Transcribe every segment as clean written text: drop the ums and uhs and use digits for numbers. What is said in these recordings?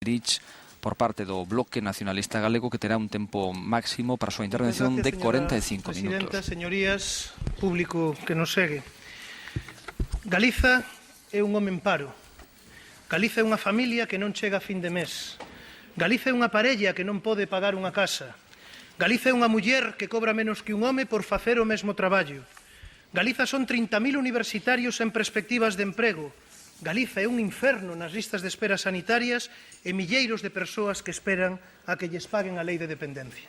Rich por parte do Bloque Nacionalista Galego, que terá un tempo máximo para a súa intervención de 45 minutos. Presidenta, señorías, público que nos segue. Galiza é un home en paro. Galiza é unha familia que non chega a fin de mes. Galiza é unha parella que non pode pagar unha casa. Galiza é unha muller que cobra menos que un home por facer o mesmo traballo. Galiza son 30.000 universitarios en perspectivas de emprego. Galiza é un inferno nas listas de espera sanitarias e milleiros de persoas que esperan a que lles paguen a lei de dependencia.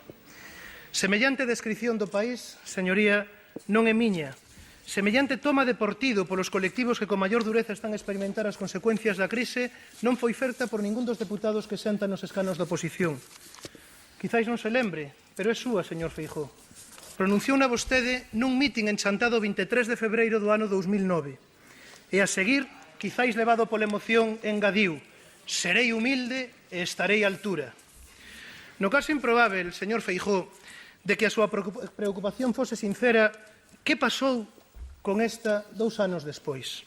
Semellante descrición do país, señoría, non é miña. Semellante toma de partido polos colectivos que con maior dureza están a experimentar as consecuencias da crise non foi ferta por ningún dos deputados que sentan nos escanos da oposición. Quizáis non se lembre, pero é súa, señor Feijóo. Pronunciou-na vostede nun mitin enchantado o 23 de febreiro do ano 2009. E a seguir, quizáis levado pola emoción, engadiu: serei humilde e estarei á altura. No caso improbável, señor Feijóo, de que a súa preocupación fose sincera, que pasou con esta 2 anos despois?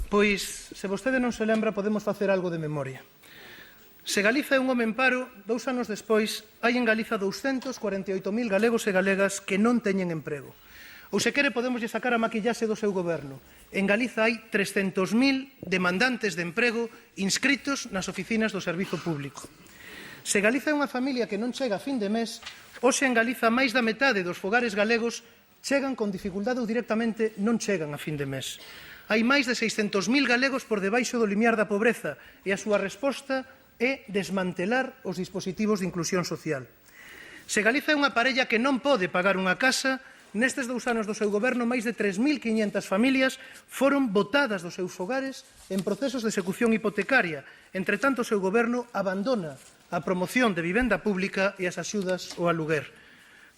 Pois, se vostede non se lembra, podemos facer algo de memoria. Se Galiza é un home en paro, 2 anos despois, hai en Galiza 248.000 galegos e galegas que non teñen emprego. Ou se quere, podemos sacar a maquillaxe do seu goberno. En Galiza hai 300.000 demandantes de emprego inscritos nas oficinas do Servizo Público. Se Galiza é unha familia que non chega a fin de mes, hoxe en Galiza máis da metade dos fogares galegos chegan con dificultade ou directamente non chegan a fin de mes. Hai máis de 600.000 galegos por debaixo do limiar da pobreza e a súa resposta é desmantelar os dispositivos de inclusión social. Se Galiza é unha parella que non pode pagar unha casa, nestes 2 anos do seu goberno, máis de 3.500 familias foron botadas dos seus fogares en procesos de execución hipotecaria. Entre tanto, o seu goberno abandona a promoción de vivenda pública e as axudas ao aluguer.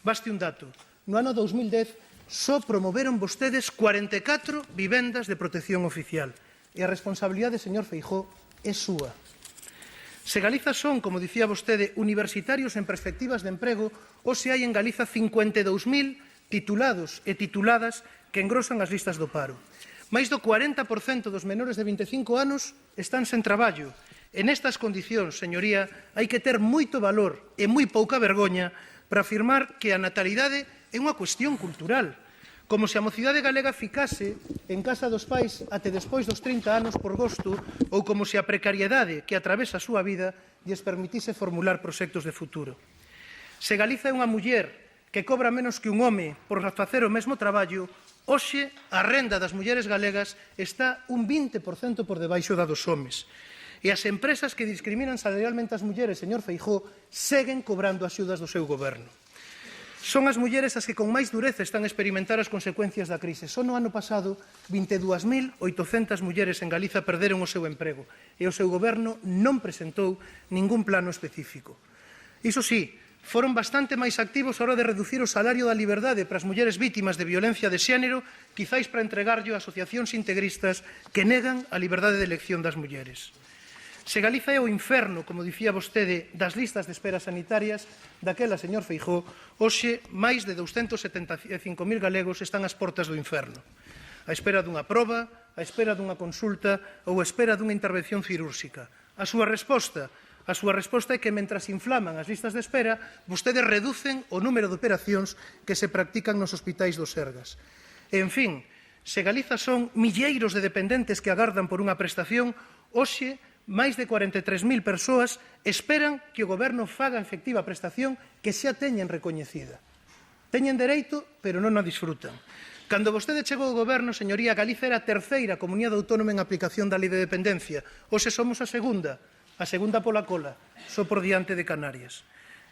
Baste un dato. No ano 2010, só promoveron vostedes 44 vivendas de protección oficial. E a responsabilidade, señor Feijóo, é súa. Se Galiza son, como dicía vostede, universitarios en perspectivas de emprego, hoxe hai en Galiza 52.000 titulados e tituladas que engrosan as listas do paro. Máis do 40% dos menores de 25 anos están sen traballo. En estas condicións, señoría, hai que ter moito valor e moi pouca vergoña para afirmar que a natalidade é unha cuestión cultural, como se a mocidade galega ficase en casa dos pais até despois dos 30 anos por gosto, ou como se a precariedade que atravesa a súa vida lles permitise formular proxectos de futuro. Se Galiza é unha muller que cobra menos que un home por facer o mesmo traballo, hoxe a renda das mulleres galegas está un 20% por debaixo da dos homes. E as empresas que discriminan salarialmente as mulleres, señor Feijóo, seguen cobrando axudas do seu goberno. Son as mulleres as que con máis dureza están a experimentar as consecuencias da crise. Só no ano pasado, 22.800 mulleres en Galiza perderon o seu emprego e o seu goberno non presentou ningún plano específico. Iso sí, foron bastante máis activos a hora de reducir o salario da liberdade para as mulleres vítimas de violencia de xénero, quizáis para entregarllo a asociacións integristas que negan a liberdade de elección das mulleres. Se Galiza é o inferno, como dicía vostede, das listas de espera sanitarias, daquela, señor Feijóo, hoxe máis de 275.000 galegos están ás portas do inferno. A espera dunha proba, a espera dunha consulta ou a espera dunha intervención cirúrxica. A súa resposta é que, mentras inflaman as listas de espera, vostedes reducen o número de operacións que se practican nos hospitais do Sergas. E, en fin, se Galiza son milleiros de dependentes que agardan por unha prestación, hoxe máis de 43.000 persoas esperan que o goberno faga efectiva a prestación que xa teñen recoñecida. Teñen dereito, pero non a disfrutan. Cando vostede chegou ao goberno, señoría, Galiza era a terceira comunidade autónoma en aplicación da lei de dependencia. Hoxe somos a segunda pola cola, só por diante de Canarias.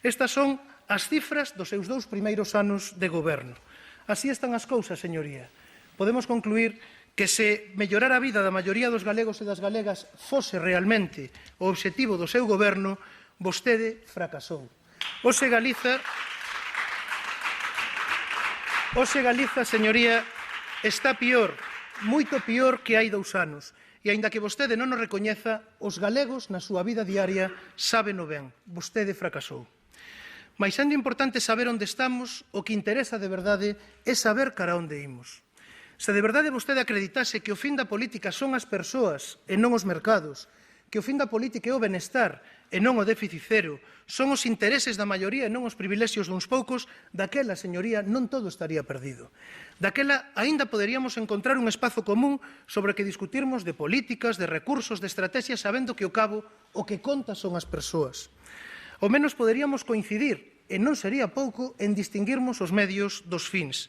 Estas son as cifras dos seus 2 primeiros anos de goberno. Así están as cousas, señoría. Podemos concluir que se mellorar a vida da maioría dos galegos e das galegas fose realmente o obxectivo do seu goberno, vostede fracasou. Hoxe Galiza, señoría, está pior, moito pior que hai 2 anos. E, aínda que vostede non o recoñeza, os galegos na súa vida diaria sábeno ben. Vostede fracasou. Mais sendo importante saber onde estamos, o que interesa de verdade é saber cara onde imos. Se de verdade vostede acreditase que o fin da política son as persoas e non os mercados, que o fin da política é o benestar e non o déficit cero, son os intereses da maioría e non os privilexios duns poucos, daquela, señoría, non todo estaría perdido. Daquela, aínda poderíamos encontrar un espazo común sobre que discutirmos de políticas, de recursos, de estrategias, sabendo que ao cabo o que conta son as persoas. Ao menos poderíamos coincidir, e non sería pouco, en distinguirmos os medios dos fins.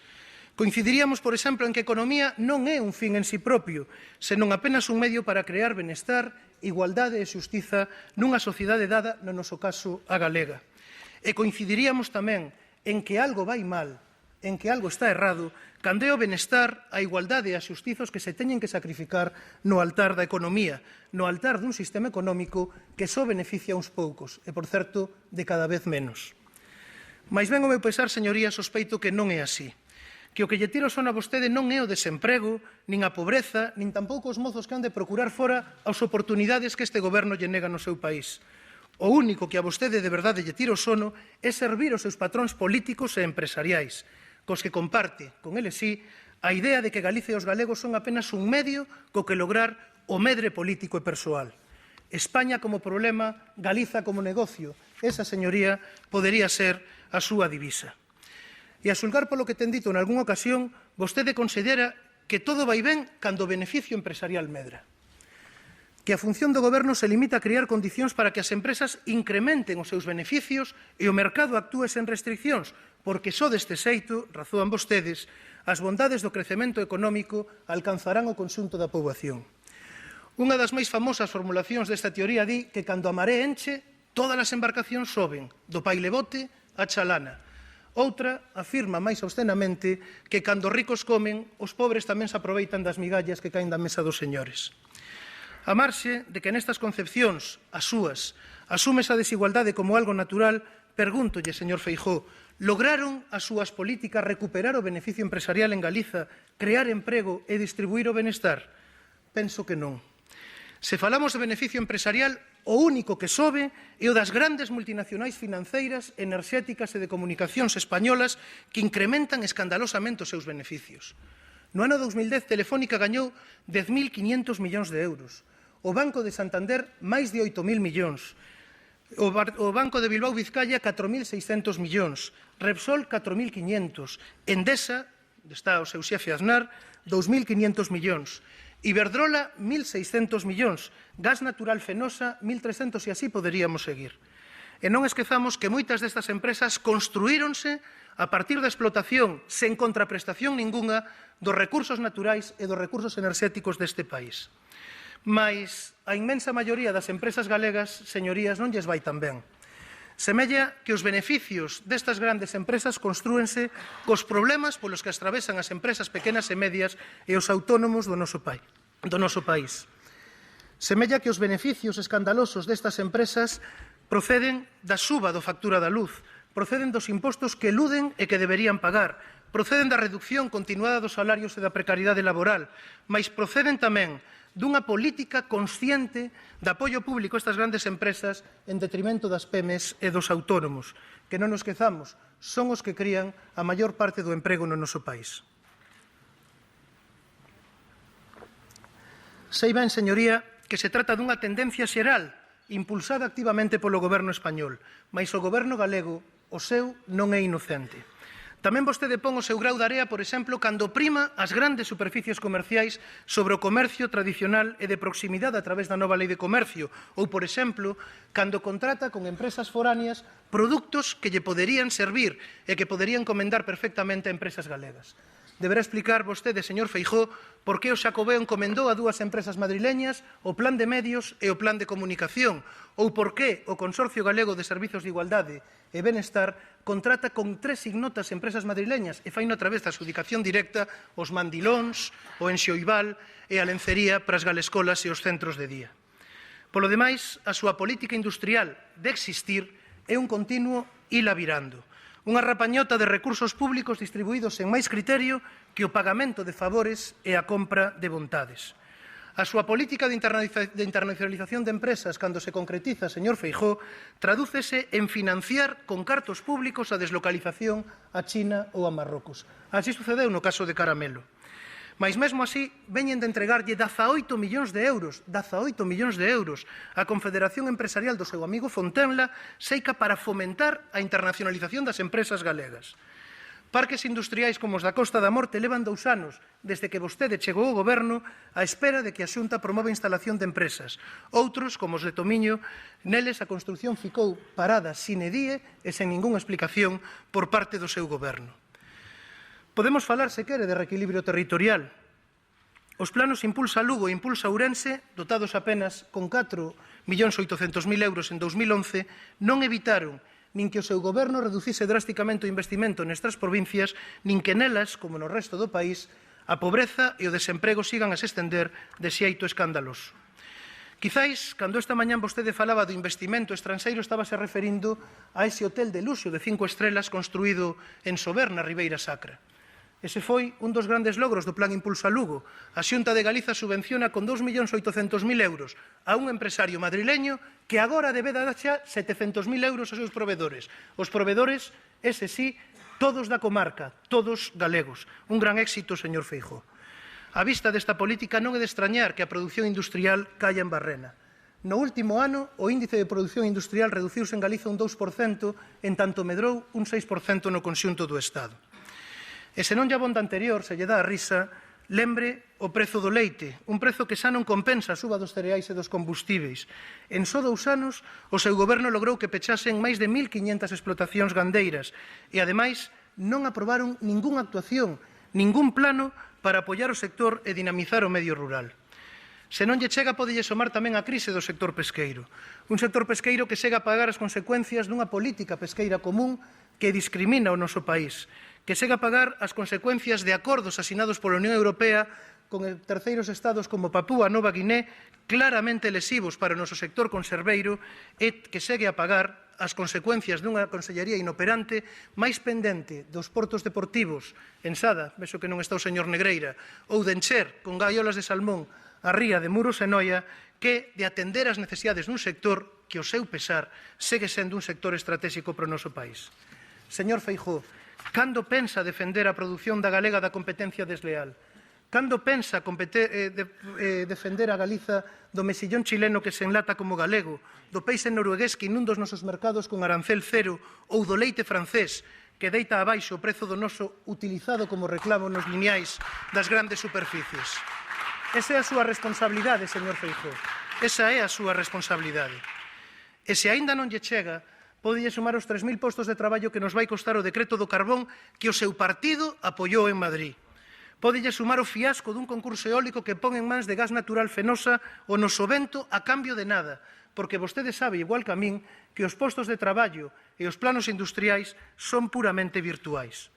Coincidiríamos, por exemplo, en que a economía non é un fin en si propio, senón apenas un medio para crear benestar, igualdade e xustiza nunha sociedade dada, no noso caso, a galega. E coincidiríamos tamén en que algo vai mal, en que algo está errado, cando é o benestar, a igualdade e a xustiza os que se teñen que sacrificar no altar da economía, no altar dun sistema económico que só beneficia a uns poucos, e, por certo, de cada vez menos. Mais ben, o meu pesar, señoría, sospeito que non é así. Que o que lle tira o son a vostede non é o desemprego, nin a pobreza, nin tampouco os mozos que han de procurar fora as oportunidades que este goberno lle nega no seu país. O único que a vostede de verdade lle tira o sono é servir os seus patróns políticos e empresariais, cos que comparte, con eles sí, a idea de que Galicia e os galegos son apenas un medio co que lograr o medre político e persoal. España como problema, Galiza como negocio. Esa, señoría, podería ser a súa divisa. E a xulgar polo que ten dito en algunha ocasión, vostede considera que todo vai ben cando o beneficio empresarial medra. Que a función do goberno se limita a crear condicións para que as empresas incrementen os seus beneficios e o mercado actúe sen restriccións, porque só deste xeito, razoan vostedes, as bondades do crecemento económico alcanzarán o conxunto da poboación. Unha das máis famosas formulacións desta teoría di que cando a maré enche, todas as embarcacións soben, do pailebote á chalana. Outra afirma máis obscenamente que cando os ricos comen, os pobres tamén se aproveitan das migallas que caen da mesa dos señores. A marxe de que nestas concepcións, as súas, asumes a desigualdade como algo natural, pregúntolle, señor Feijóo, lograron as súas políticas recuperar o beneficio empresarial en Galiza, crear emprego e distribuir o benestar? Penso que non. Se falamos de beneficio empresarial, o único que sobe é o das grandes multinacionais financeiras, enerxéticas e de comunicacións españolas que incrementan escandalosamente os seus beneficios. No ano 2010, Telefónica gañou 10.500 millóns de euros. O Banco de Santander, máis de 8.000 millóns. O Banco de Bilbao Vizcaya, 4.600 millóns. Repsol, 4.500. Endesa, está o seu xefe Aznar, 2.500 millóns. Iberdrola, 1.600 millóns. Gas Natural Fenosa, 1.300 e así poderíamos seguir. E non esquezamos que moitas destas empresas construíronse a partir da explotación, sen contraprestación ningunha, dos recursos naturais e dos recursos enerxéticos deste país. Mais a inmensa maioría das empresas galegas, señorías, non lles vai tan ben. Semella que os beneficios destas grandes empresas construense cos problemas polos que atravesan as empresas pequenas e medias e os autónomos do noso país. Semella que os beneficios escandalosos destas empresas proceden da suba do factura da luz, proceden dos impostos que eluden e que deberían pagar, proceden da reducción continuada dos salarios e da precariedade laboral, mais proceden tamén dunha política consciente de apoio público a estas grandes empresas en detrimento das PEMEs e dos autónomos, que non nos esquezamos, son os que crían a maior parte do emprego no noso país. Sei ben, señoría, que se trata dunha tendencia xeral impulsada activamente polo goberno español, mais o goberno galego, o seu, non é inocente. Tamén vostede pon o seu grau de area, por exemplo, cando prima as grandes superficies comerciais sobre o comercio tradicional e de proximidade a través da nova lei de comercio, ou, por exemplo, cando contrata con empresas foráneas produtos que lle poderían servir e que poderían encomendar perfectamente a empresas galegas. Deberá explicar vostede, señor Feijóo, por que o Xacobeo encomendou a dúas empresas madrileñas o Plan de Medios e o Plan de Comunicación, ou por que o Consorcio Galego de Servizos de Igualdade e Benestar contrata con 3 ignotas empresas madrileñas e faino a través da adxudicación directa os mandilóns, o enxoival e a lencería para as galescolas e os centros de día. Polo demais, a súa política industrial de existir é un continuo ila virando, unha rapañota de recursos públicos distribuídos en máis criterio que o pagamento de favores e a compra de vontades. A súa política de internacionalización de empresas, cando se concretiza, señor Feijóo, tradúcese en financiar con cartos públicos a deslocalización a China ou a Marrocos. Así sucedeu no caso de Caramelo. Mais mesmo así, veñen de entregarlle 18 millóns de euros á Confederación Empresarial do seu amigo Fontenla, seica para fomentar a internacionalización das empresas galegas. Parques industriais como os da Costa da Morte levan 2 anos desde que vostede chegou ao goberno á espera de que a Xunta promova a instalación de empresas. Outros, como os de Tomiño, neles a construción ficou parada sine die e sen ningunha explicación por parte do seu goberno. Podemos falar, se quere, de reequilibrio territorial. Os planos Impulsa Lugo e Impulsa Ourense, dotados apenas con 4.800.000 euros en 2011, non evitaron nin que o seu goberno reducise drásticamente o investimento nestas provincias, nin que nelas, como no resto do país, a pobreza e o desemprego sigan a se estender de xeito escandaloso. Quizáis, cando esta mañán vostede falaba do investimento estranxeiro, estábase referindo a ese hotel de luxo de 5 estrelas construído en Sober, na Ribeira Sacra. Ese foi un dos grandes logros do Plan Impulsa Lugo. A Xunta de Galiza subvenciona con 2.800.000 euros a un empresario madrileño que agora debe dar xa 700.000 euros aos seus provedores. Os provedores, ese sí, todos da comarca, todos galegos. Un gran éxito, señor Feijóo. A vista desta política non é de extrañar que a produción industrial caia en Barrena. No último ano, o índice de produción industrial reduciuse en Galiza un 2%, en tanto medrou un 6% no conxunto do Estado. E se non lle abonda anterior, se lle dá a risa, lembre o prezo do leite, un prezo que xa non compensa a suba dos cereais e dos combustíveis. En só 2 anos, o seu goberno logrou que pechasen máis de 1.500 explotacións gandeiras e, ademais, non aprobaron ningunha actuación, ningún plano para apoiar o sector e dinamizar o medio rural. Se non lle chega, podelle somar tamén a crise do sector pesqueiro. Un sector pesqueiro que segue a pagar as consecuencias dunha política pesqueira común que discrimina o noso país, que segue a pagar as consecuencias de acordos asinados pola Unión Europea con terceiros estados como Papúa Nova Guiné, claramente lesivos para o noso sector conserveiro, e que segue a pagar as consecuencias dunha consellería inoperante máis pendente dos portos deportivos en Sada, vexo que non está o señor Negreira, ou de encher con gaiolas de salmón a ría de Muros e Noia, que de atender as necesidades dun sector que, ao seu pesar, segue sendo un sector estratégico para o noso país. Señor Feijóo, cando pensa defender a produción da galega da competencia desleal? Cando pensa defender a Galiza do mexillón chileno que se enlata como galego, do peixe noruegués que inunda os nosos mercados con arancel cero ou do leite francés que deita abaixo o prezo do noso utilizado como reclamo nos lineais das grandes superficies? Esa é a súa responsabilidade, señor Feijóo. Esa é a súa responsabilidade. E se aínda non lle chega, podelle sumar os 3.000 postos de traballo que nos vai costar o decreto do carbón que o seu partido apoiou en Madrid. Podelle sumar o fiasco dun concurso eólico que pon en mans de gas natural Fenosa o noso vento a cambio de nada, porque vostede sabe, igual que a min, que os postos de traballo e os planos industriais son puramente virtuais.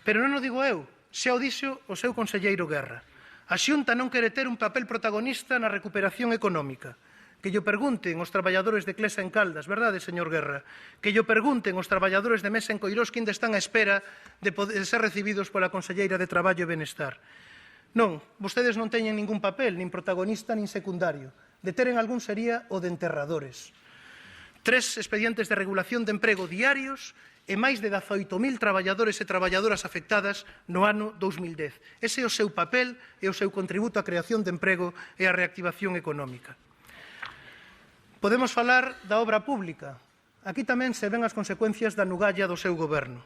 Pero non o digo eu, xa o dixo o seu conselleiro Guerra. A Xunta non quere ter un papel protagonista na recuperación económica. Que llo pregunten os traballadores de Clesa en Caldas, verdade, señor Guerra? Que llo pregunten os traballadores de Mesa en Coirós que ainda están á espera de ser recibidos pola Conselleira de Traballo e Benestar. Non, vostedes non teñen ningún papel, nin protagonista, nin secundario. De teren algún sería o de enterradores. 3 expedientes de regulación de emprego diarios e máis de 18.000 traballadores e traballadoras afectadas no ano 2010. Ese é o seu papel e o seu contributo á creación de emprego e á reactivación económica. Podemos falar da obra pública. Aquí tamén se ven as consecuencias da nugalla do seu goberno.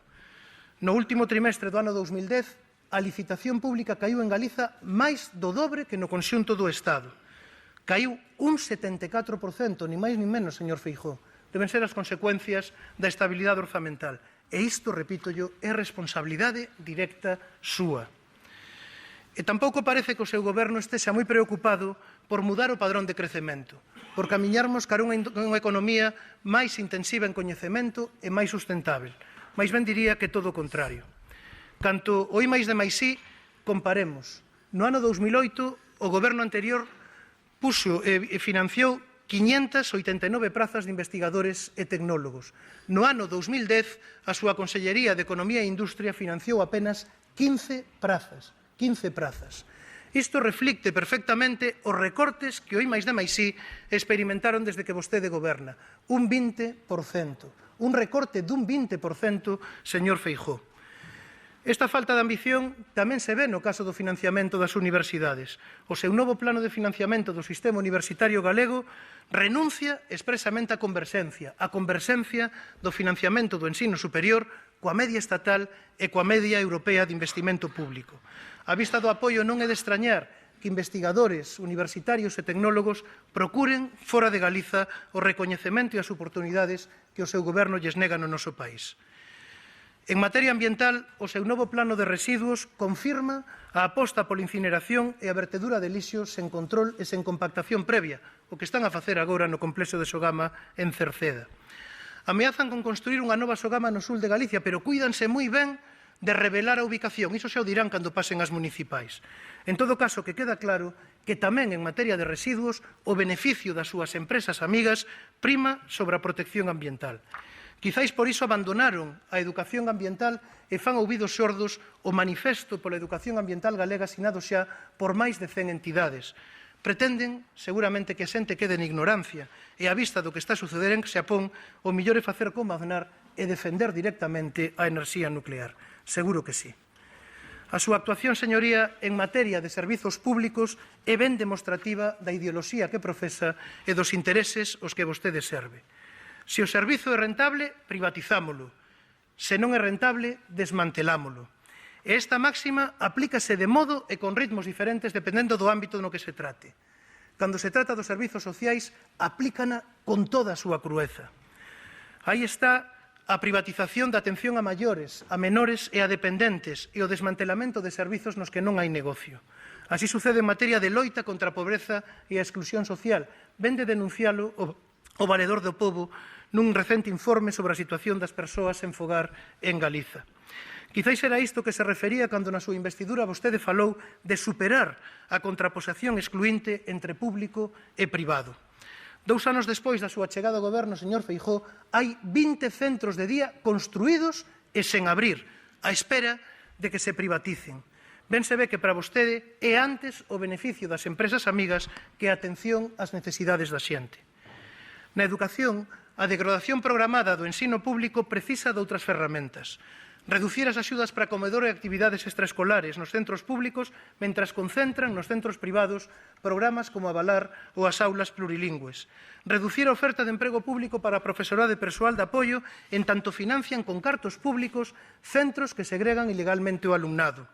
No último trimestre do ano 2010, a licitación pública caíu en Galiza máis do dobre que no conxunto do Estado. Caíu un 74%, ni máis ni menos, señor Feijóo. Deben ser as consecuencias da estabilidade orzamental. E isto, repítollo, é responsabilidade directa súa. E tampouco parece que o seu goberno estexa moi preocupado por mudar o padrón de crecemento, por camiñarmos cara a unha economía máis intensiva en coñecemento e máis sustentável. Mais ben diría que todo o contrario. Canto o I+D+I, comparemos. No ano 2008, o goberno anterior puxo e financiou 589 prazas de investigadores e tecnólogos. No ano 2010, a súa Consellería de Economía e Industria financiou apenas 15 prazas. Isto reflicte perfectamente os recortes que o I+D+I experimentaron desde que vostede goberna. Un 20%. Un recorte dun 20%, señor Feijóo. Esta falta de ambición tamén se ve no caso do financiamento das universidades. O seu novo plano de financiamento do sistema universitario galego renuncia expresamente á converxencia do financiamento do ensino superior coa media estatal e coa media europea de investimento público. A vista do apoio non é de extrañar que investigadores, universitarios e tecnólogos procuren fora de Galiza o recoñecemento e as oportunidades que o seu goberno lles nega no noso país. En materia ambiental, o seu novo plano de residuos confirma a aposta pola incineración e a vertedura de lixos sen control e sen compactación previa, o que están a facer agora no complexo de Sogama en Cerceda. Ameazan con construir unha nova Sogama no sul de Galicia, pero cuídanse moi ben de revelar a ubicación. Iso xa o dirán cando pasen as municipais. En todo caso, que queda claro que tamén en materia de residuos o beneficio das súas empresas amigas prima sobre a protección ambiental. Quizáis por iso abandonaron a educación ambiental e fan ouvidos sordos o manifesto pola educación ambiental galega asinado xa por máis de 100 entidades. Pretenden, seguramente, que a xente quede en ignorancia e a vista do que está a suceder en Xapón, o mellor é facer como Aznar e defender directamente a enerxía nuclear. Seguro que sí. A súa actuación, señoría, en materia de servizos públicos é ben demostrativa da ideoloxía que profesa e dos intereses aos que vostede serve. Se o servizo é rentable, privatizámolo. Se non é rentable, desmantelámolo. E esta máxima aplícase de modo e con ritmos diferentes dependendo do ámbito no que se trate. Cando se trata dos servizos sociais, aplícana con toda a súa crueza. Aí está a privatización da atención a maiores, a menores e a dependentes e o desmantelamento de servizos nos que non hai negocio. Así sucede en materia de loita contra a pobreza e a exclusión social. Ven de denuncialo o Valedor do Pobo nun recente informe sobre a situación das persoas sen fogar en Galiza. Quizáis era isto que se refería cando na súa investidura vostede falou de superar a contraposición excluinte entre público e privado. 2 anos despois da súa chegada ao goberno, señor Feijóo, hai 20 centros de día construídos e sen abrir, á espera de que se privaticen. Ben se ve que para vostede é antes o beneficio das empresas amigas que a atención ás necesidades da xente. Na educación, a degradación programada do ensino público precisa de outras ferramentas. Reducir as axudas para comedor e actividades extraescolares nos centros públicos mentras concentran nos centros privados programas como Avalar ou as aulas plurilingües. Reducir a oferta de emprego público para profesorado e persoal de apoio en tanto financian con cartos públicos centros que segregan ilegalmente o alumnado.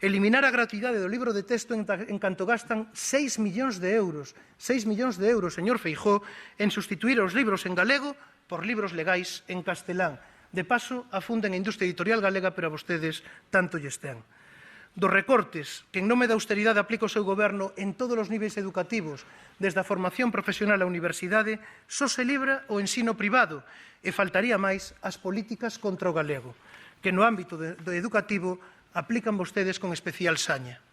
Eliminar a gratuidade do libro de texto en canto gastan 6 millóns de euros, señor Feijóo, en sustituir os libros en galego por libros legais en castelán. De paso, afunden a industria editorial galega, pero a vostedes tanto lles ten. Dos recortes que en nome da austeridade aplica o seu goberno en todos os niveis educativos, desde a formación profesional á universidade, só se libra o ensino privado e faltaría máis as políticas contra o galego, que no ámbito do educativo aplican vostedes con especial saña.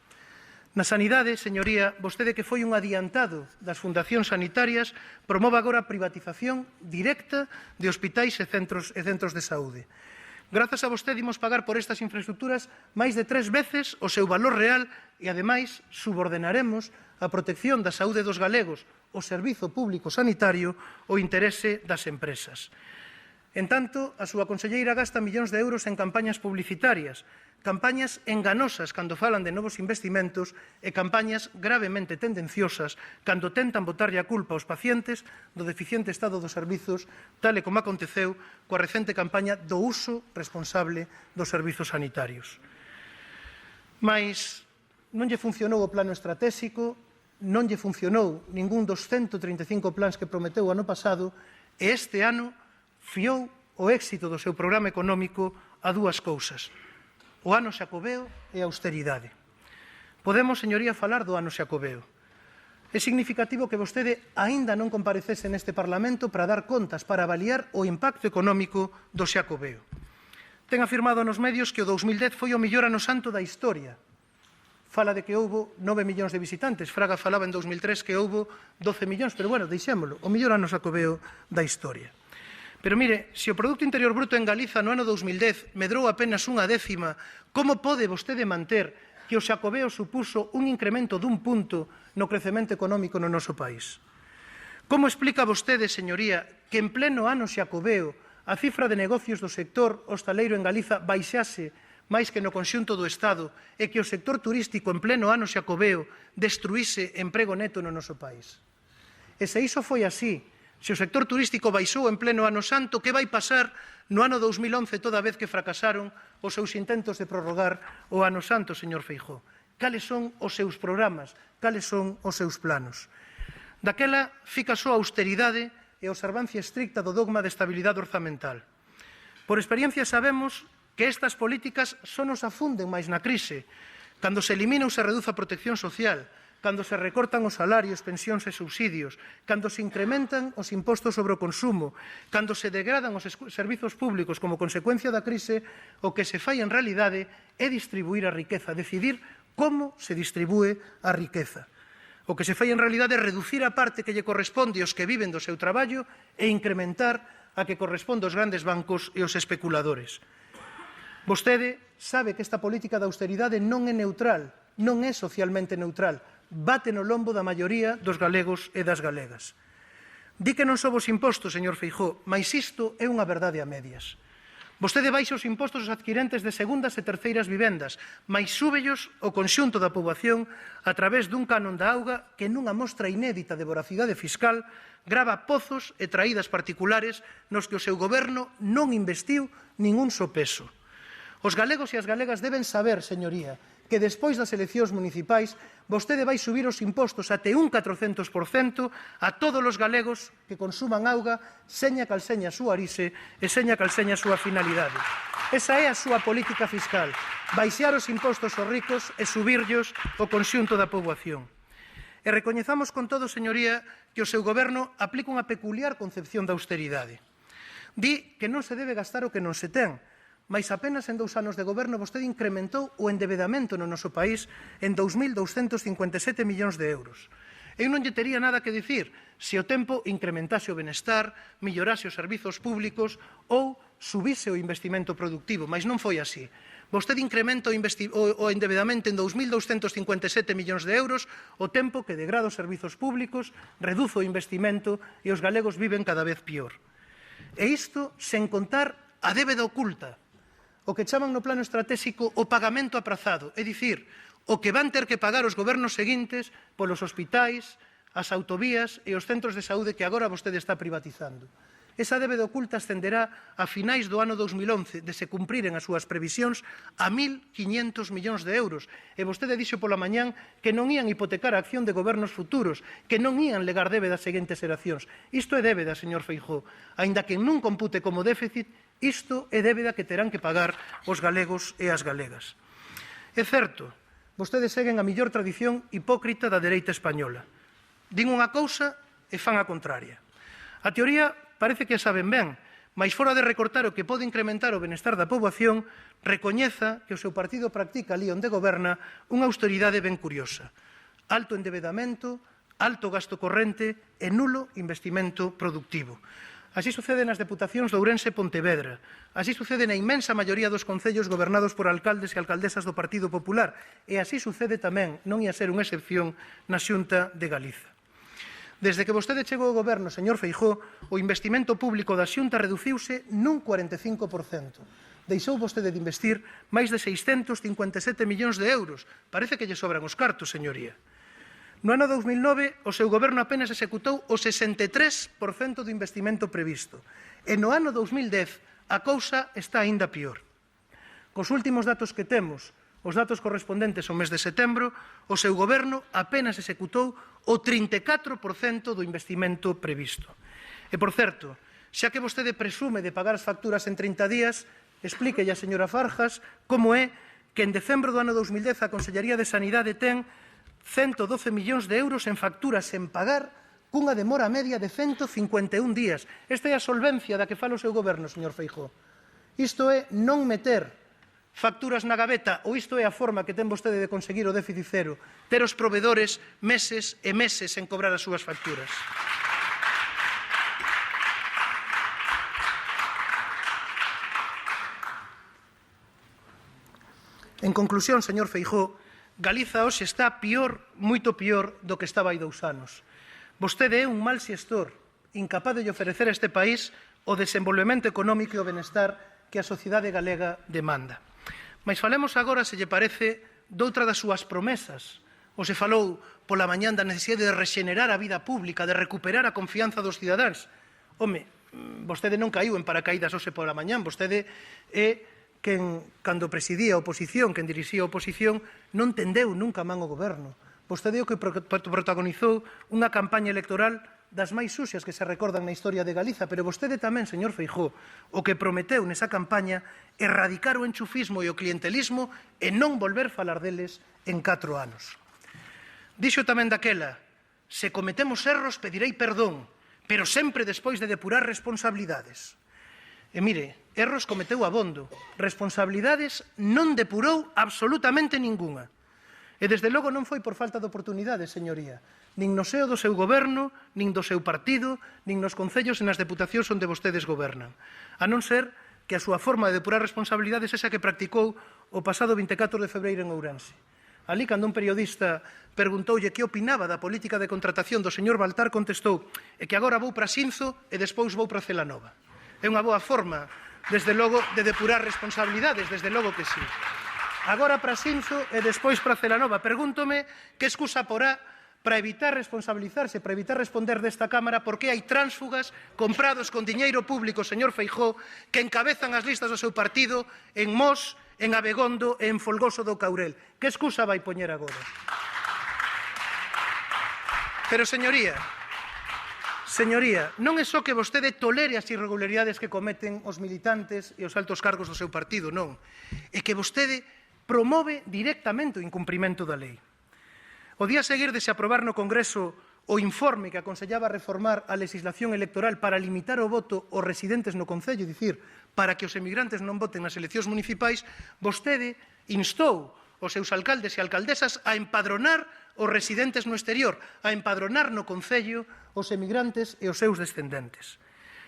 Na sanidade, señoría, vostede que foi un adiantado das fundacións sanitarias promove agora a privatización directa de hospitais e centros de saúde. Grazas a vostede imos pagar por estas infraestructuras máis de 3 veces o seu valor real e, ademais, subordenaremos a protección da saúde dos galegos, o servizo público sanitario, o interese das empresas. En tanto, a súa conselleira gasta millóns de euros en campañas publicitarias, campañas enganosas cando falan de novos investimentos e campañas gravemente tendenciosas cando tentan botarlle a culpa aos pacientes do deficiente estado dos servizos, tal e como aconteceu coa recente campaña do uso responsable dos servizos sanitarios. Mais non lle funcionou o plano estratégico, non lle funcionou ningún dos 135 plans que prometeu o ano pasado e este ano fiou o éxito do seu programa económico a 2 cousas: o ano xacobeo e a austeridade. Podemos, señoría, falar do ano xacobeo. É significativo que vostede aínda non comparecese neste Parlamento para dar contas, para avaliar o impacto económico do xacobeo. Ten afirmado nos medios que o 2010 foi o mellor ano santo da historia. Fala de que houbo 9 millóns de visitantes. Fraga falaba en 2003 que houbo 12 millóns, pero, bueno, deixémolo, o mellor ano xacobeo da historia. Pero mire, se o Produto Interior Bruto en Galiza no ano 2010 medrou apenas 1/10, como pode vostede manter que o xacobeo supuso un incremento dun punto no crecemento económico no noso país? Como explica vostede, señoría, que en pleno ano xacobeo a cifra de negocios do sector hostaleiro en Galiza baixase máis que no conxunto do Estado, e que o sector turístico en pleno ano xacobeo destruíse emprego neto no noso país. E se iso foi así, se o sector turístico baixou en pleno ano santo, que vai pasar no ano 2011 toda vez que fracasaron os seus intentos de prorrogar o ano santo, señor Feijóo? Cales son os seus programas? Cales son os seus planos? Daquela fica só a austeridade e a observancia estricta do dogma de estabilidade orzamental. Por experiencia sabemos que estas políticas só nos afunden máis na crise, cando se elimina ou se reduce a protección social, cando se recortan os salarios, pensións e subsidios, cando se incrementan os impostos sobre o consumo, cando se degradan os servizos públicos como consecuencia da crise, o que se fai en realidade é distribuir a riqueza, decidir como se distribúe a riqueza. O que se fai en realidade é reducir a parte que lle corresponde aos que viven do seu traballo e incrementar a que corresponde aos grandes bancos e aos especuladores. Vostede sabe que esta política de austeridade non é neutral, non é socialmente neutral, bate no lombo da maioría dos galegos e das galegas. Di que non somos impostos, señor Feijóo, mais isto é unha verdade a medias. Vostede baixa os impostos aos adquirentes de segundas e terceiras vivendas, mais súbellos o conxunto da poboación a través dun canon da auga que nunha mostra inédita de voracidade fiscal grava pozos e traídas particulares nos que o seu goberno non investiu ningún só peso. Os galegos e as galegas deben saber, señoría, que despois das eleccións municipais vostede vai subir os impostos até un 400% a todos os galegos que consuman auga, seña cal seña a súa orixe e seña cal seña a súa finalidade. Esa é a súa política fiscal, baixar os impostos aos ricos e subirllos o conxunto da poboación. E recoñezamos con todo, señoría, que o seu goberno aplica unha peculiar concepción da austeridade. Di que non se debe gastar o que non se ten, mais apenas en 2 anos de goberno vostede incrementou o endebedamento no noso país en 2.257 millóns de euros. Eu non lle tería nada que dicir se o tempo incrementase o benestar, millorase os servizos públicos ou subise o investimento productivo, mas non foi así. Vostede incrementa o endebedamento en 2.257 millóns de euros, o tempo que degrada os servizos públicos, reduce o investimento e os galegos viven cada vez pior. E isto sen contar a débeda oculta, o que chaman no plano estratégico o pagamento aprazado, é dicir, o que van ter que pagar os gobernos seguintes polos hospitais, as autovías e os centros de saúde que agora vostede está privatizando. Esa débeda oculta ascenderá a finais do ano 2011, de se cumpriren as súas previsións, a 1.500 millóns de euros. E vostede dixo pola mañán que non ían hipotecar a acción de gobernos futuros, que non ían legar débeda ás seguintes xeracións. Isto é débeda, señor Feijóo. Aínda que non compute como déficit, isto é débeda que terán que pagar os galegos e as galegas. É certo, vostedes seguen a mellor tradición hipócrita da dereita española. Din unha cousa e fan a contraria. A teoría parece que a saben ben, mas fora de recortar o que pode incrementar o benestar da poboación, recoñeza que o seu partido practica ali onde goberna unha austeridade ben curiosa. Alto endebedamento, alto gasto corrente e nulo investimento productivo. Así sucede nas deputacións de Ourense e Pontevedra. Así sucede na inmensa maioría dos concellos gobernados por alcaldes e alcaldesas do Partido Popular. E así sucede tamén, non ia ser unha excepción, na Xunta de Galiza. Desde que vostede chegou ao goberno, señor Feijóo, o investimento público da Xunta reduciuse nun 45%. Deixou vostede de investir máis de 657 millóns de euros. Parece que lle sobran os cartos, señoría. No ano 2009, o seu goberno apenas executou o 63% do investimento previsto. E no ano 2010, a cousa está aínda pior. Cos últimos datos que temos, os datos correspondentes ao mes de setembro, o seu goberno apenas executou o 34% do investimento previsto. E, por certo, xa que vostede presume de pagar as facturas en 30 días, explíquelle a señora Farjas como é que en decembro do ano 2010 a Consellería de Sanidade ten 112 millóns de euros en facturas sen pagar cunha demora media de 151 días. Esta é a solvencia da que fala o seu goberno, señor Feijóo. Isto é non meter facturas na gaveta, ou isto é a forma que ten vostede de conseguir o déficit cero, ter os provedores meses e meses en cobrar as súas facturas. En conclusión, señor Feijóo, Galiza hoxe está pior, moito pior do que estaba hai 2 anos. Vostede é un mal xestor, incapaz de ofrecer a este país o desenvolvemento económico e o benestar que a sociedade galega demanda. Mais falemos agora, se lle parece, doutra das súas promesas. Ou se falou pola mañán da necesidade de rexenerar a vida pública, de recuperar a confianza dos cidadáns. Home, vostede non caiu en paracaídas hoxe pola mañán, vostede é quen, cando presidía a oposición, quen dirixía a oposición, non tendeu nunca man o goberno. Vostede é o que protagonizou unha campaña electoral das máis sucias que se recordan na historia de Galiza, pero vostede tamén, señor Feijóo, o que prometeu nesa campaña erradicar o enchufismo e o clientelismo e non volver falar deles en 4 anos. Dixo tamén daquela, se cometemos erros pedirei perdón, pero sempre despois de depurar responsabilidades. E mire, erros cometeu abondo, responsabilidades non depurou absolutamente ningunha. E desde logo non foi por falta de oportunidades, señoría, nin no seo do seu goberno, nin do seu partido, nin nos concellos e nas deputacións onde vostedes gobernan. A non ser que a súa forma de depurar responsabilidades é esa que practicou o pasado 24 de febreiro en Ourense. Ali, cando un periodista preguntoulle que opinaba da política de contratación do señor Baltar, contestou que agora vou para Xinzo e despois vou para Celanova. É unha boa forma, desde logo, de depurar responsabilidades, desde logo que sí. Agora para Xinzo e despois para Celanova. Pregúntome que excusa porá para evitar responsabilizarse, para evitar responder desta Cámara por que hai tránsfugas comprados con diñeiro público, señor Feijóo, que encabezan as listas do seu partido en Mos, en Abegondo e en Folgoso do Caurel. Que excusa vai poñer agora? Pero, señoría, non é só que vostede tolere as irregularidades que cometen os militantes e os altos cargos do seu partido, non. É que vostede promove directamente o incumprimento da lei. O día seguir de se aprobar no Congreso o informe que aconsellaba reformar a legislación electoral para limitar o voto aos residentes no Concello, dicir, para que os emigrantes non voten nas eleccións municipais, vostede instou os seus alcaldes e alcaldesas a empadronar os residentes no exterior, a empadronar no Concello os emigrantes e os seus descendentes.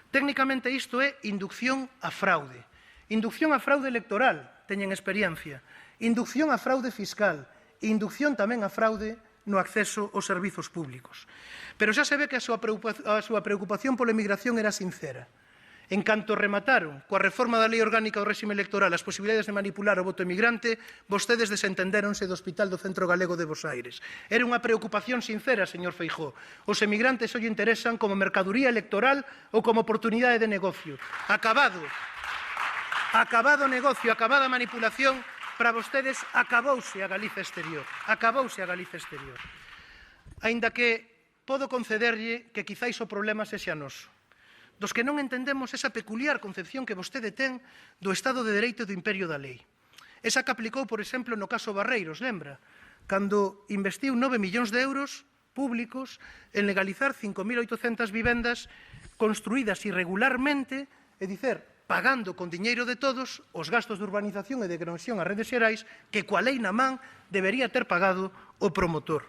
Técnicamente isto é inducción a fraude. Inducción a fraude electoral, teñen experiencia. Inducción a fraude fiscal, inducción tamén a fraude no acceso aos servizos públicos. Pero xa se ve que a súa preocupación pola emigración era sincera. En canto remataron coa reforma da Lei Orgánica do Réxime Electoral as posibilidades de manipular o voto emigrante, vostedes desentenderonse do Hospital do Centro Galego de Bos Aires. Era unha preocupación sincera, señor Feijóo. Os emigrantes hoxe interesan como mercadoría electoral ou como oportunidade de negocio. Acabado o negocio, acabada a manipulación. Para vostedes acabouse a Galiza exterior. Acabouse a Galiza exterior. Aínda que podo concederlle que quizáis o problema sexa noso. Dos que non entendemos esa peculiar concepción que vostede ten do Estado de Dereito e do imperio da lei. Esa que aplicou, por exemplo, no caso Barreiros, lembra? Cando investiu 9 millóns de euros públicos en legalizar 5.800 vivendas construídas irregularmente, é dicer, pagando con diñeiro de todos os gastos de urbanización e de conexión ás redes xerais que coa lei na man debería ter pagado o promotor.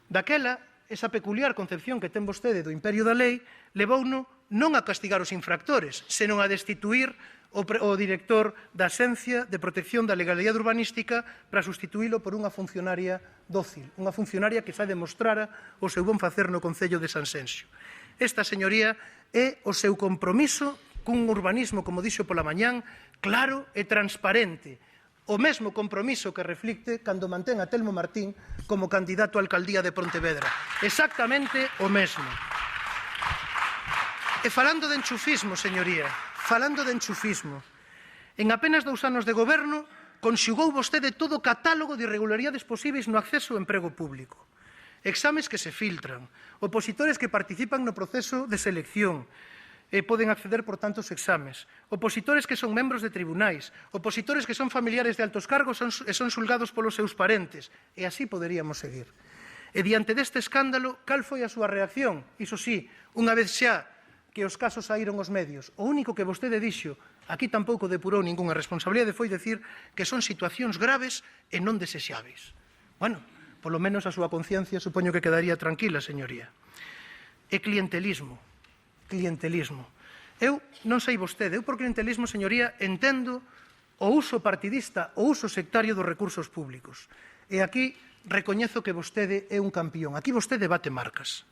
Daquela, esa peculiar concepción que ten vostede do imperio da lei levouno non a castigar os infractores, senón a destituir o director da Axencia de Protección da Legalidade Urbanística para sustituílo por unha funcionaria dócil, unha funcionaria que xa demostrara o seu bon facer no Concello de Sanxenxo. Esta, señoría, é o seu compromiso cun urbanismo, como dixo pola mañán, claro e transparente. O mesmo compromiso que reflicte cando mantén a Telmo Martín como candidato á alcaldía de Pontevedra. Exactamente o mesmo. E falando de enchufismo, señoría, falando de enchufismo, en apenas 2 anos de goberno conxugou vostede todo o catálogo de irregularidades posíveis no acceso ao emprego público. Exames que se filtran, opositores que participan no proceso de selección, poden acceder, por tanto, aos exames. Opositores que son membros de tribunais, opositores que son familiares de altos cargos e son xulgados polos seus parentes. E así poderíamos seguir. E diante deste escándalo, cal foi a súa reacción? Iso sí, unha vez xa que os casos saíron aos medios, o único que vostede dixo, aquí tampouco depurou ningunha responsabilidade, foi decir que son situacións graves e non desexáveis. Bueno, polo menos a súa conciencia supoño que quedaría tranquila, señoría. E clientelismo. Clientelismo. Eu non sei vostede, eu por clientelismo, señoría, entendo o uso partidista, o uso sectario dos recursos públicos. E aquí recoñezo que vostede é un campión. Aquí vostede bate marcas.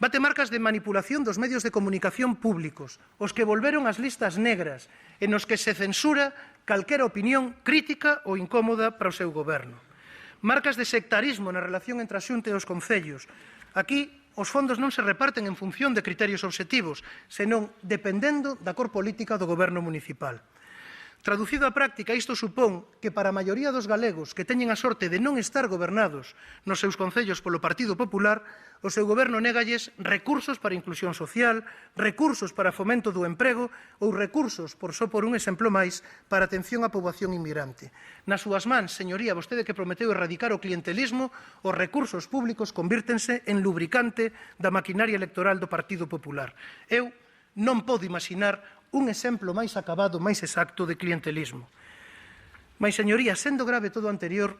Bate marcas de manipulación dos medios de comunicación públicos, os que volveron as listas negras, en os que se censura calquera opinión crítica ou incómoda para o seu goberno. Marcas de sectarismo na relación entre a Xunta e os concellos. Aquí os fondos non se reparten en función de criterios obxectivos, senón dependendo da cor política do goberno municipal. Traducido á práctica, isto supón que para a maioría dos galegos que teñen a sorte de non estar gobernados nos seus concellos polo Partido Popular, o seu goberno négalles recursos para a inclusión social, recursos para fomento do emprego ou recursos, por un exemplo máis, para a atención á poboación inmigrante. Nas súas mans, señoría, vostede que prometeu erradicar o clientelismo, os recursos públicos convírtense en lubricante da maquinaria electoral do Partido Popular. Eu non podo imaginar un exemplo máis acabado, máis exacto de clientelismo. Mais, señoría, sendo grave todo o anterior,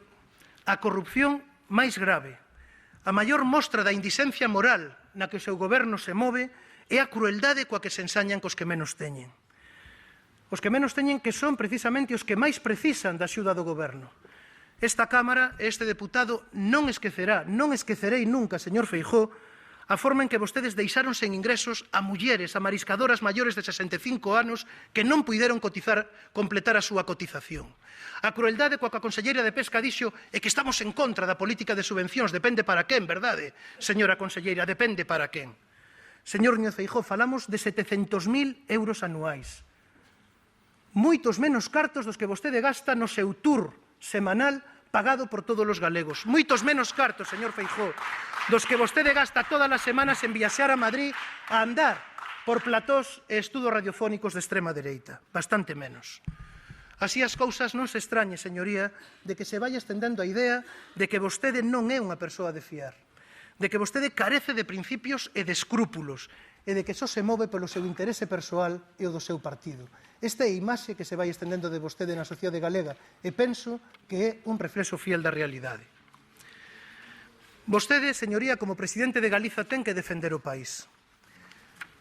a corrupción máis grave, a maior mostra da indixencia moral na que o seu goberno se move é a crueldade coa que se ensañan cos que menos teñen. Os que menos teñen que son precisamente os que máis precisan da axuda do goberno. Esta Cámara e este deputado non esquecerá, non esquecerei nunca, señor Feijóo, a forma en que vostedes deixaron sen ingresos a mulleres, a mariscadoras maiores de 65 anos que non puideron completar a súa cotización. A crueldade coa que a conselleira de Pesca dixo é que estamos en contra da política de subvencións, depende para quen, verdade, señora conselleira, depende para quen. Señor Núñez Feijóo, falamos de 700.000 euros anuais. Moitos menos cartos dos que vostede gasta no seu tour semanal pagado por todos os galegos. Moitos menos cartos, señor Feijóo, dos que vostede gasta todas as semanas en viaxar a Madrid a andar por platós e estudos radiofónicos de extrema dereita. Bastante menos. Así as cousas non se extrañe, señoría, de que se vaya estendendo a idea de que vostede non é unha persoa de fiar, de que vostede carece de principios e de escrúpulos, e de que só se move polo seu interese persoal e o do seu partido. Esta é a imaxe que se vai estendendo de vostede na sociedade galega e penso que é un reflexo fiel da realidade. Vostede, señoría, como presidente de Galiza, ten que defender o país.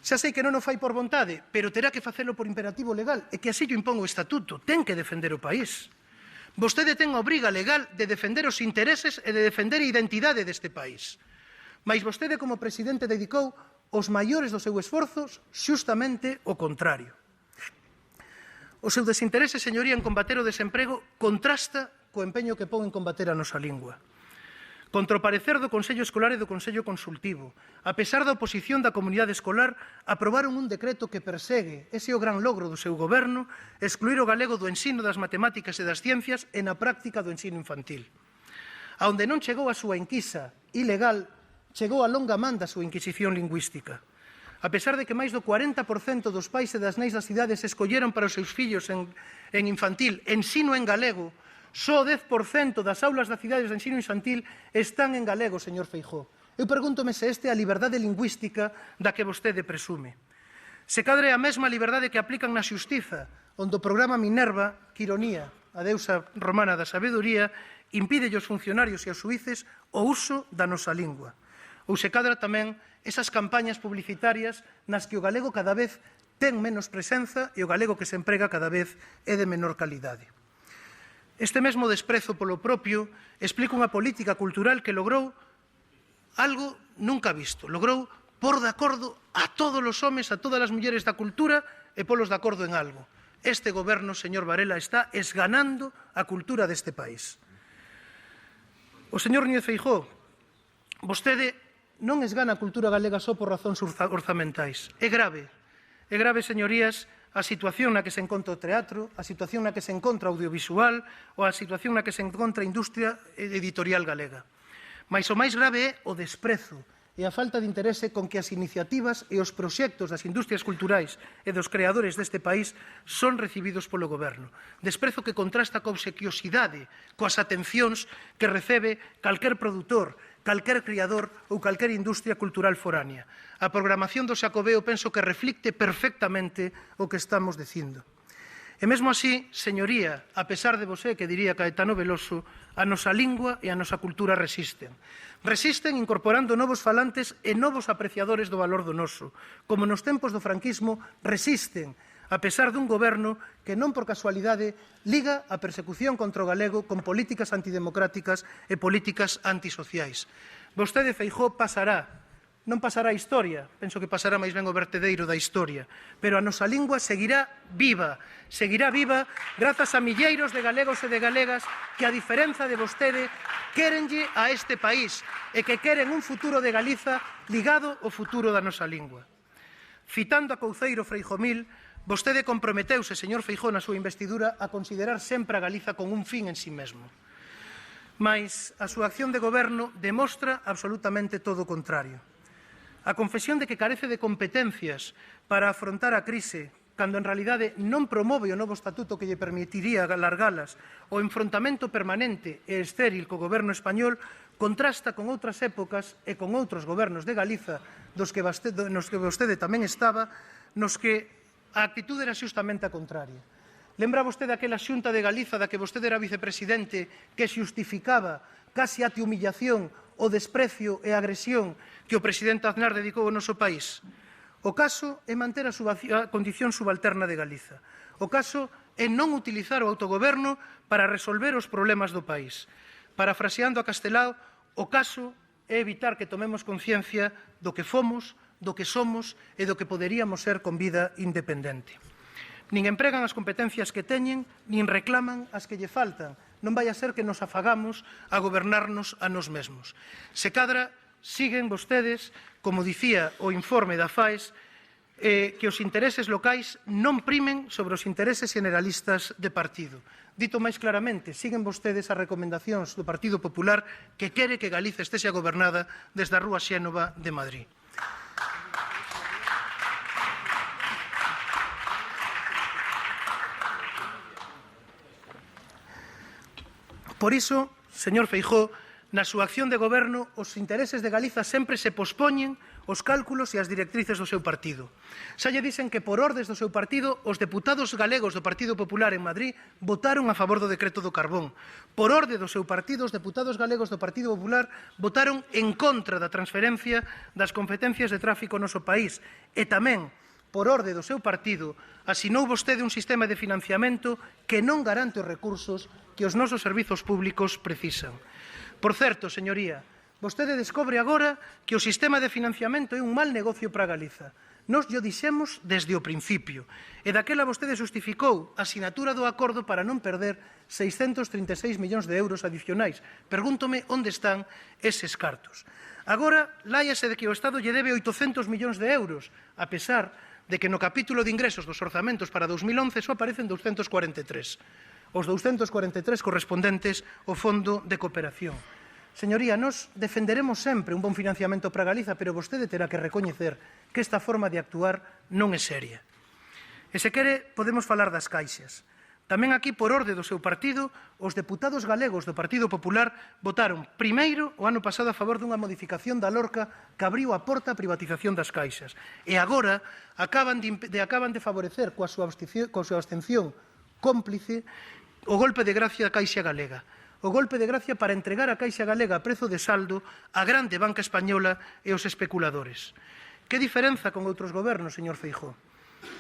Xa sei que non o fai por vontade, pero terá que facelo por imperativo legal, e que así o impón o Estatuto. Ten que defender o país. Vostede ten a obriga legal de defender os intereses e de defender a identidade deste país. Mais vostede, como presidente, dedicou os maiores dos seus esforzos xustamente o contrario. O seu desinterese, señoría, en combater o desemprego contrasta co empeño que pon en combater a nosa lingua. Contra o parecer do Consello Escolar e do Consello Consultivo, a pesar da oposición da comunidade escolar, aprobaron un decreto que persegue, ese é o gran logro do seu goberno, excluir o galego do ensino das matemáticas e das ciencias e na práctica do ensino infantil. A onde non chegou a súa enquisa ilegal, chegou a longa man da súa inquisición lingüística. A pesar de que máis do 40% dos pais e das nais das cidades escolleron para os seus fillos en infantil ensino en galego, só o 10% das aulas das cidades de ensino infantil están en galego, señor Feijóo. Eu pregúntome se esta é a liberdade lingüística da que vostede presume. Se cadre a mesma liberdade que aplican na xustiza, onde o programa Minerva, que ironía, a deusa romana da sabedoría, impide aos funcionarios e aos xuíces o uso da nosa lingua. Ou se cadra tamén esas campañas publicitarias nas que o galego cada vez ten menos presenza e o galego que se emprega cada vez é de menor calidade. Este mesmo desprezo polo propio explica unha política cultural que logrou algo nunca visto. Logrou por de acordo a todos os homes, a todas as mulleres da cultura e polos de acordo en algo. Este goberno, señor Varela, está esganando a cultura deste país. O señor Núñez Feijóo, vostede non esgana a cultura galega só por razóns orzamentais. É grave, señorías, a situación na que se encontra o teatro, a situación na que se encontra o audiovisual ou a situación na que se encontra a industria editorial galega. Mais o máis grave é o desprezo e a falta de interese con que as iniciativas e os proxectos das industrias culturais e dos creadores deste país son recibidos polo goberno. Desprezo que contrasta coa obsequiosidade, coas atencións que recebe calquer produtor, calquer criador ou calquer industria cultural foránea. A programación do Xacobeo penso que reflicte perfectamente o que estamos dicindo. E mesmo así, señoría, a pesar de você, que diría Caetano Veloso, a nosa lingua e a nosa cultura resisten. Resisten incorporando novos falantes e novos apreciadores do valor do noso. Como nos tempos do franquismo, resisten, a pesar dun goberno que non por casualidade liga a persecución contra o galego con políticas antidemocráticas e políticas antisociais. Vostede, Feijóo, pasará non pasará a historia, penso que pasará máis ben o vertedeiro da historia, pero a nosa lingua seguirá viva grazas a milleiros de galegos e de galegas que, a diferenza de vostede, quérenlle a este país e que queren un futuro de Galiza ligado ao futuro da nosa lingua. Citando a Couceiro Freijomil, vostede comprometeuse, señor Feijóo, na súa investidura a considerar sempre a Galiza con un fin en si mesmo. Mais a súa acción de goberno demostra absolutamente todo o contrario. A confesión de que carece de competencias para afrontar a crise, cando en realidade non promove o novo estatuto que lle permitiría largalas, o enfrontamento permanente e estéril co goberno español, contrasta con outras épocas e con outros gobernos de Galiza nos que vostede tamén estaba, nos que a actitude era xustamente a contraria. Lembra vostede aquela xunta de Galiza da que vostede era vicepresidente que xustificaba casi ate humillación o desprecio e a agresión que o presidente Aznar dedicou ao noso país? O caso é manter a condición subalterna de Galiza. O caso é non utilizar o autogoberno para resolver os problemas do país. Parafraseando a Castelao, o caso é evitar que tomemos conciencia do que fomos, do que somos e do que poderíamos ser con vida independente. Nin empregan as competencias que teñen, nin reclaman as que lle faltan. Non vai a ser que nos afagamos a gobernarnos a nós mesmos. Se cadra, siguen vostedes, como dicía o informe da FAES, que os intereses locais non primen sobre os intereses generalistas de partido. Dito máis claramente, siguen vostedes as recomendacións do Partido Popular que quere que Galiza estexa gobernada desde a Rúa Xénova de Madrid. Por iso, señor Feijóo, na súa acción de goberno, os intereses de Galiza sempre se pospoñen os cálculos e as directrices do seu partido. Xa lle dicen que por ordes do seu partido, os deputados galegos do Partido Popular en Madrid votaron a favor do decreto do carbón. Por orde do seu partido, os deputados galegos do Partido Popular votaron en contra da transferencia das competencias de tráfico no noso país. E tamén, por orde do seu partido, asinou vostede un sistema de financiamento que non garante os recursos que os nosos servizos públicos precisan. Por certo, señoría, vostede descobre agora que o sistema de financiamento é un mal negocio para Galiza. Nos llo dixemos desde o principio, e daquela vostede justificou a sinatura do acordo para non perder 636 millóns de euros adicionais. Pregúntome onde están eses cartos. Agora, láiase de que o Estado lle debe 800 millóns de euros, a pesar de que no capítulo de ingresos dos orzamentos para 2011 só aparecen 243. Os 243 correspondentes ao Fondo de Cooperación. Señoría, nos defenderemos sempre un bon financiamento para Galiza, pero vostede terá que recoñecer que esta forma de actuar non é seria. E se quere, podemos falar das caixas. Tamén aquí, por orde do seu partido, os deputados galegos do Partido Popular votaron primeiro o ano pasado a favor dunha modificación da Lorca que abriu a porta á privatización das caixas. E agora acaban de favorecer coa súa abstención cómplice o golpe de gracia da Caixa Galega. O golpe de gracia para entregar a Caixa Galega a prezo de saldo á grande banca española e aos especuladores. Que diferenza con outros gobernos, señor Feijóo?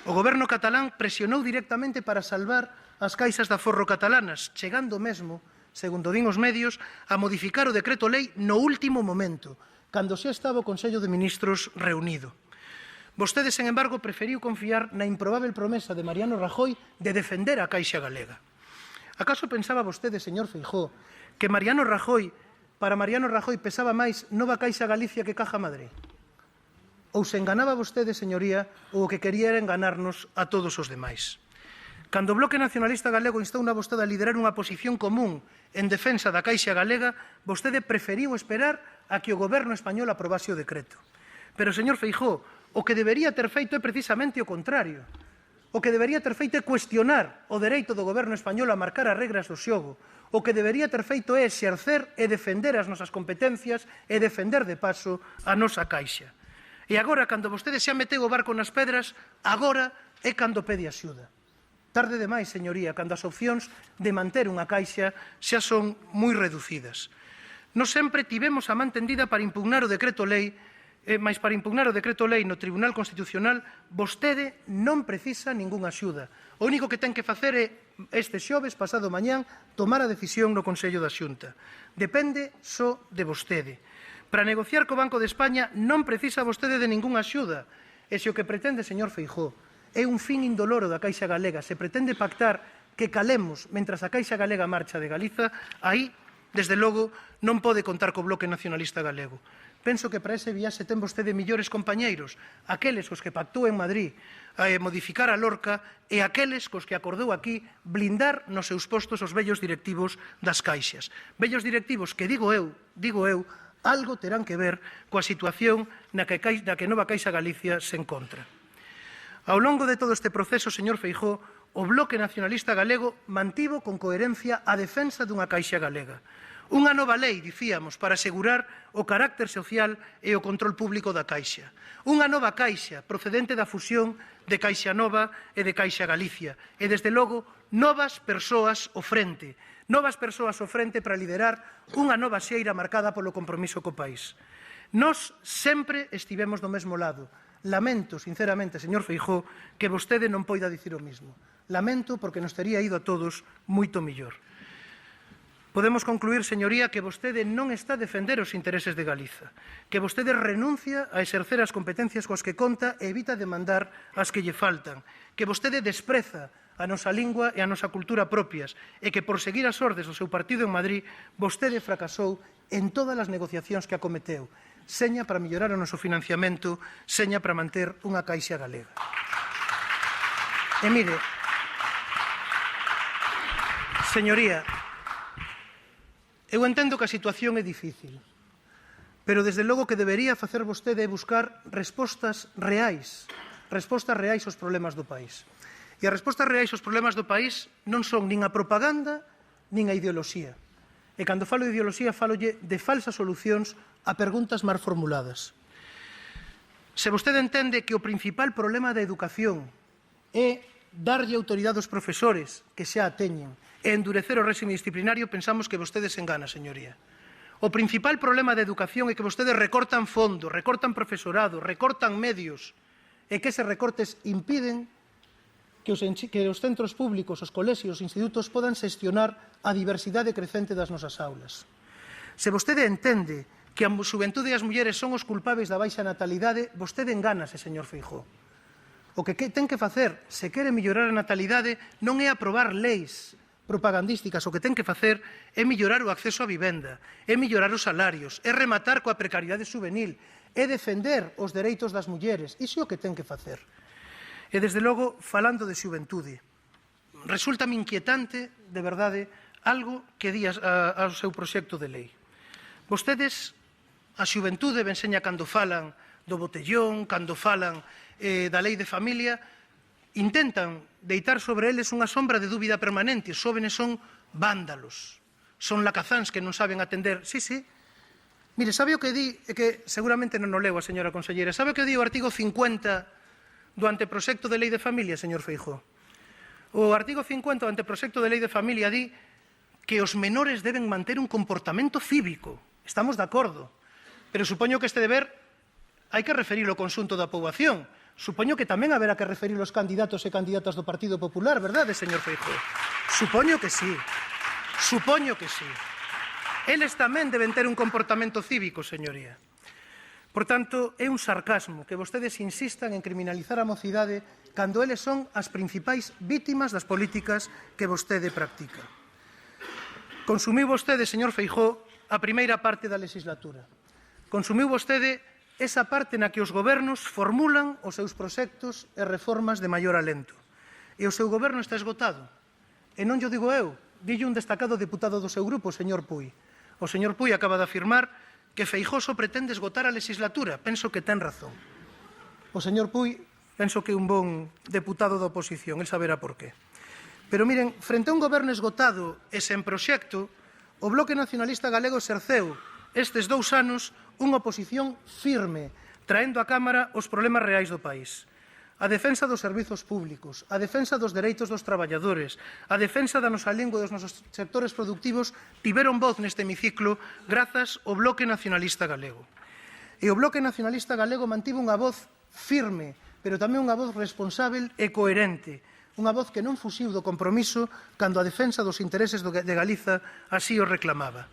O goberno catalán presionou directamente para salvar as caixas de aforro catalanas, chegando mesmo, segundo din os medios, a modificar o decreto lei no último momento, cando xa estaba o Consello de Ministros reunido. Vostede, sen embargo, preferiu confiar na improbável promesa de Mariano Rajoy de defender a Caixa Galega. Acaso pensaba vostede, señor Feijóo, que para Mariano Rajoy pesaba máis Nova Caixa Galicia que Caja Madrid? Ou se enganaba vostede, señoría, ou o que quería era enganarnos a todos os demais? Cando o Bloque Nacionalista Galego instou a vostede a liderar unha posición común en defensa da Caixa Galega, vostede preferiu esperar a que o goberno español aprobase o decreto. Pero, señor Feijóo, o que debería ter feito é precisamente o contrario. O que debería ter feito é cuestionar o dereito do goberno español a marcar as regras do xogo. O que debería ter feito é exercer e defender as nosas competencias e defender de paso a nosa Caixa. E agora, cando vostede xa meteu o barco nas pedras, agora é cando pede axuda. Tarde demais, señoría, cando as opcións de manter unha Caixa xa son moi reducidas. Nos sempre tivemos a man tendida para impugnar o decreto lei, mas para impugnar o decreto lei no Tribunal Constitucional, vostede non precisa ningunha axuda. O único que ten que facer é, este xoves, pasado mañán, tomar a decisión no Consello da Xunta. Depende só de vostede. Para negociar co Banco de España non precisa vostede de ningunha axuda. E se o que pretende, señor Feijóo, é un fin indoloro da Caixa Galega, se pretende pactar que calemos mentras a Caixa Galega marcha de Galiza, aí, desde logo, non pode contar co Bloque Nacionalista Galego. Penso que para ese viaxe ten vostede millores compañeiros, aqueles cos que pactou en Madrid a modificar a Lorca e aqueles cos que acordou aquí blindar nos seus postos os vellos directivos das caixas. Vellos directivos que, digo eu, algo terán que ver coa situación na que Nova Caixa Galicia se encontra. Ao longo de todo este proceso, señor Feijóo, o Bloque Nacionalista Galego mantivo con coherencia a defensa dunha Caixa Galega. Unha nova lei, dicíamos, para asegurar o carácter social e o control público da Caixa. Unha nova Caixa procedente da fusión de Caixa Nova e de Caixa Galicia. E, desde logo, novas persoas ao frente. Novas persoas ao frente para liderar unha nova xeira marcada polo compromiso co país. Nós sempre estivemos do mesmo lado. Lamento, sinceramente, señor Feijóo, que vostede non poida dicir o mismo. Lamento porque nos tería ido a todos moito mellor. Podemos concluir, señoría, que vostede non está a defender os intereses de Galiza, que vostede renuncia a exercer as competencias coas que conta e evita demandar as que lle faltan, que vostede despreza a nosa lingua e a nosa cultura propias e que, por seguir as ordes do seu partido en Madrid, vostede fracasou en todas as negociacións que acometeu, seña para mellorar o noso financiamento, seña para manter unha Caixa Galega. E mire, señoría, eu entendo que a situación é difícil, pero desde logo que debería facer vostede é buscar respostas reais aos problemas do país. E as respostas reais aos problemas do país non son nin a propaganda nin a ideoloxía. E cando falo de ideoloxía, falolle de falsas solucións a preguntas mal formuladas. Se vostede entende que o principal problema da educación é darlle autoridade aos profesores que xa a teñen e endurecer o réxime disciplinario, pensamos que vostede se engana, señoría. O principal problema da educación é que vostedes recortan fondos, recortan profesorado, recortan medios, e que eses recortes impiden que os centros públicos, os colexios, os institutos podan xestionar a diversidade crecente das nosas aulas. Se vostede entende que a xuventude e as mulleres son os culpables da baixa natalidade, vostede engánase, señor Feijóo. O que ten que facer, se quere mellorar a natalidade, non é aprobar leis propagandísticas, o que ten que facer é mellorar o acceso á vivenda, é mellorar os salarios, é rematar coa precariedade juvenil, é defender os dereitos das mulleres. Iso é o que ten que facer. E, desde logo, falando de xuventude, resulta-me inquietante, de verdade, algo que di ao seu proxecto de lei. Vostedes, a xuventude, venseña cando falan do botellón, cando falan da lei de familia, intentan deitar sobre eles unha sombra de dúbida permanente. Os jóvenes son vándalos, son lacazáns que non saben atender. Sí. Mire, sabe o que di, e que seguramente non o leu a señora conselleira, sabe o que di o artigo 50 do anteproxecto de lei de familia, señor Feijóo? O artigo 50 do anteproxecto de lei de familia di que os menores deben manter un comportamento cívico. Estamos de acordo, pero supoño que este deber hai que referir ao conxunto da poboación. Supoño que tamén haberá que referir aos candidatos e candidatas do Partido Popular, verdade, señor Feijóo? Supoño que sí. Eles tamén deben ter un comportamento cívico, señoría. Por tanto, é un sarcasmo que vostedes insistan en criminalizar a mocidade cando eles son as principais vítimas das políticas que vostede practica. Consumiu vostede, señor Feijóo, a primeira parte da legislatura. Consumiu vostede esa parte na que os gobernos formulan os seus proxectos e reformas de maior alento. E o seu goberno está esgotado. E non llo digo eu, dille un destacado deputado do seu grupo, o señor Puy. O señor Puy acaba de afirmar que Feijóo pretende esgotar a legislatura. Penso que ten razón. O señor Puy, penso que é un bon deputado da oposición, el saberá por qué. Pero miren, frente a un goberno esgotado e sen proxecto, o Bloque Nacionalista Galego exerceu estes 2 anos unha oposición firme, traendo á Cámara os problemas reais do país. A defensa dos servizos públicos, a defensa dos dereitos dos traballadores, a defensa da nosa lingua e dos nosos sectores productivos tiveron voz neste hemiciclo grazas ao Bloque Nacionalista Galego. E o Bloque Nacionalista Galego mantivo unha voz firme, pero tamén unha voz responsável e coherente, unha voz que non fuxiu do compromiso cando a defensa dos intereses de Galiza así o reclamaba.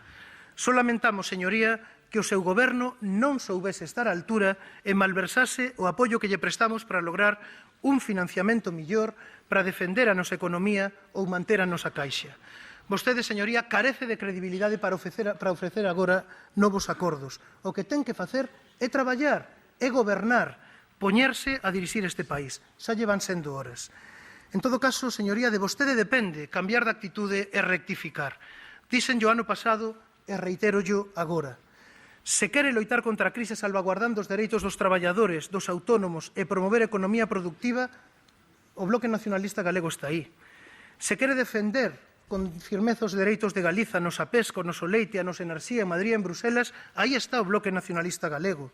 Só lamentamos, señoría, que o seu goberno non soubese estar á altura e malversase o apoio que lle prestamos para lograr un financiamento millor para defender a nosa economía ou manter a nosa caixa. Vostede, señoría, carece de credibilidade para ofrecer agora novos acordos. O que ten que facer é traballar, é gobernar, poñerse a dirixir este país. Xa llevan sendo horas. En todo caso, señoría, de vostede depende cambiar de actitude e rectificar. Díxenllo ano pasado e reitérollo agora. Se quere loitar contra a crise salvaguardando os dereitos dos traballadores, dos autónomos e promover a economía productiva, o Bloque Nacionalista Galego está aí. Se quere defender con firmeza os dereitos de Galiza nos apesco, nos leite, a nos enerxía, en Madrid e en Bruselas, aí está o Bloque Nacionalista Galego.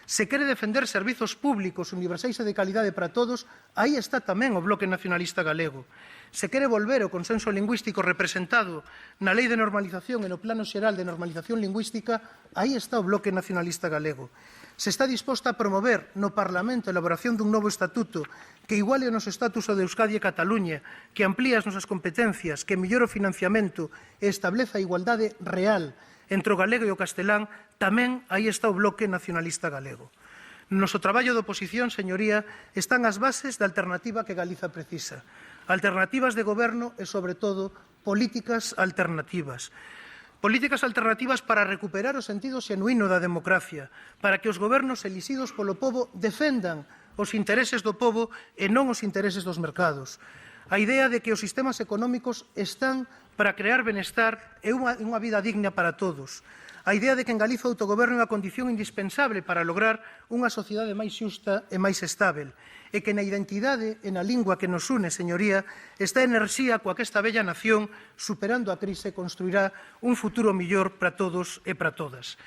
Se quere defender servizos públicos universais e de calidade para todos, aí está tamén o Bloque Nacionalista Galego. Se quere volver o consenso lingüístico representado na Lei de Normalización e no Plano Xeral de Normalización Lingüística, aí está o Bloque Nacionalista Galego. Se está disposta a promover no Parlamento a elaboración dun novo estatuto que iguale o noso estatus ao de Euskadi e Cataluña, que amplíe as nosas competencias, que mellore o financiamento e estableza a igualdade real entre o galego e o castelán, tamén aí está o Bloque Nacionalista Galego. No noso traballo de oposición, señoría, están as bases da alternativa que Galiza precisa. Alternativas de goberno e, sobre todo, políticas alternativas. Políticas alternativas para recuperar o sentido xenuíno da democracia, para que os gobernos elixidos polo pobo defendan os intereses do pobo e non os intereses dos mercados. A idea de que os sistemas económicos están para crear benestar e unha vida digna para todos. A idea de que en Galiza o autogoberno é unha condición indispensable para lograr unha sociedade máis xusta e máis estável, e que na identidade e na lingua que nos une, señoría, está a enerxía coa que esta bella nación, superando a crise, construirá un futuro mellor para todos e para todas.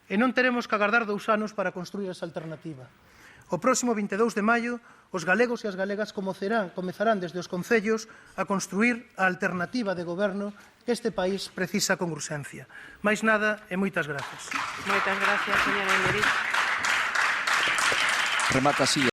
E non teremos que agardar 2 anos para construir esa alternativa. O próximo 22 de maio, os galegos e as galegas comezarán desde os concellos a construir a alternativa de goberno que este país precisa con urxencia. Máis nada e moitas grazas. Moitas gracias, señora Emerit. Remata así